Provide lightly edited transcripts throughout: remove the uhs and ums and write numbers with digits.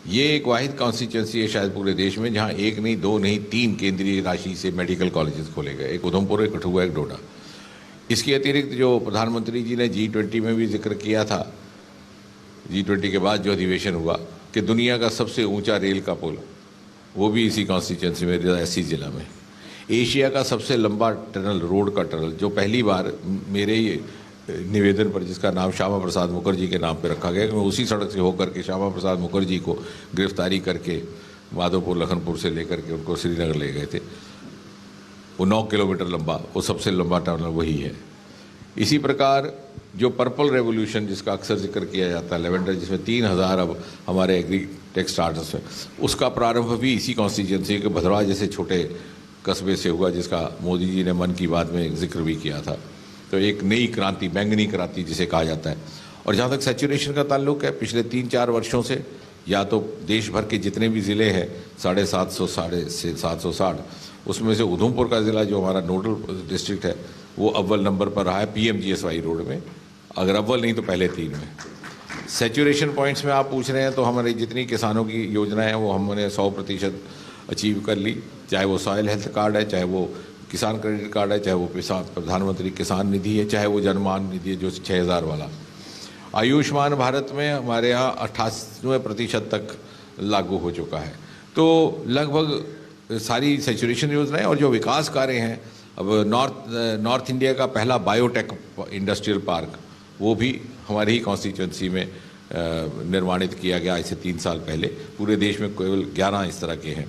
ये एक वाहिद कॉन्स्टिट्यूंसी है शायद पूरे देश में जहाँ एक नहीं, दो नहीं, तीन केंद्रीय राशि से मेडिकल कॉलेजेस खोले गए, एक उधमपुर, एक कठुआ, एक डोडा। इसके अतिरिक्त जो प्रधानमंत्री जी ने G20 में भी जिक्र किया था, G20 के बाद जो अधिवेशन हुआ कि दुनिया का सबसे ऊंचा रेल का पुल, वो भी इसी कॉन्स्टिट्यूंसी में, रियासी जिला में। एशिया का सबसे लंबा टनल, रोड का टनल, जो पहली बार मेरे निवेदन पर, जिसका नाम श्यामा प्रसाद मुखर्जी के नाम पर रखा गया, कि मैं उसी सड़क से होकर के श्यामा प्रसाद मुखर्जी को गिरफ्तारी करके माधोपुर, लखनपुर से लेकर के उनको श्रीनगर ले गए थे। वो 9 किलोमीटर लंबा, वो सबसे लंबा टनल वही है। इसी प्रकार जो पर्पल रेवोल्यूशन जिसका अक्सर जिक्र किया जाता है, लेवेंडर, जिसमें 3000 अब हमारे एग्री टेक स्टार्टअप्स हैं, उसका प्रारंभ भी इसी कॉन्स्टिट्यूंसी के भदरवा जैसे छोटे कस्बे से हुआ, जिसका मोदी जी ने मन की बात में जिक्र भी किया था। तो एक नई क्रांति, बैंगनी क्रांति जिसे कहा जाता है। और जहाँ तक सैचुरेशन का ताल्लुक है, पिछले 3-4 वर्षों से या तो देश भर के जितने भी ज़िले हैं 750, उसमें से उधमपुर का ज़िला जो हमारा नोडल डिस्ट्रिक्ट है वो अव्वल नंबर पर रहा है PMGSY रोड में, अगर अव्वल नहीं तो पहले 3 में। सैचुरेशन पॉइंट्स में आप पूछ रहे हैं तो हमारी जितनी किसानों की योजनाएं हैं वो हमने 100% अचीव कर ली, चाहे वो सॉयल हेल्थ कार्ड है, चाहे वो किसान क्रेडिट कार्ड है, चाहे वो प्रधानमंत्री किसान निधि है, चाहे वो जनमान निधि है जो 6000 वाला। आयुष्मान भारत में हमारे यहाँ 98% तक लागू हो चुका है। तो लगभग सारी सैचुरेशन योजनाएं और जो विकास कार्य हैं, अब नॉर्थ इंडिया का पहला बायोटेक इंडस्ट्रियल पार्क, वो भी हमारी ही कॉन्स्टिट्यूंसी में निर्माणित किया गया इससे 3 साल पहले। पूरे देश में केवल 11 इस तरह के हैं।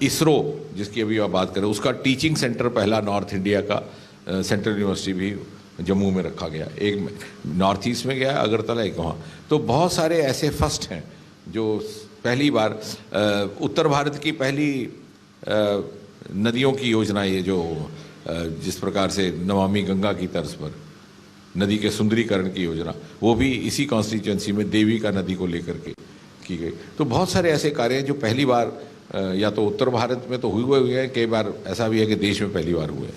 इसरो जिसकी अभी आप बात करें, उसका टीचिंग सेंटर पहला नॉर्थ इंडिया का सेंट्रल यूनिवर्सिटी भी जम्मू में रखा गया, एक नॉर्थ ईस्ट में गया अगरतला, एक वहाँ। तो बहुत सारे ऐसे फर्स्ट हैं जो पहली बार उत्तर भारत की पहली नदियों की योजना, ये जो जिस प्रकार से नमामि गंगा की तर्ज पर नदी के सुंदरीकरण की योजना, वो भी इसी कॉन्स्टिट्यूंसी में देविका नदी को लेकर के की गई। तो बहुत सारे ऐसे कार्य हैं जो पहली बार या तो उत्तर भारत में तो हुए हैं, कई बार ऐसा भी है कि देश में पहली बार हुए हैं।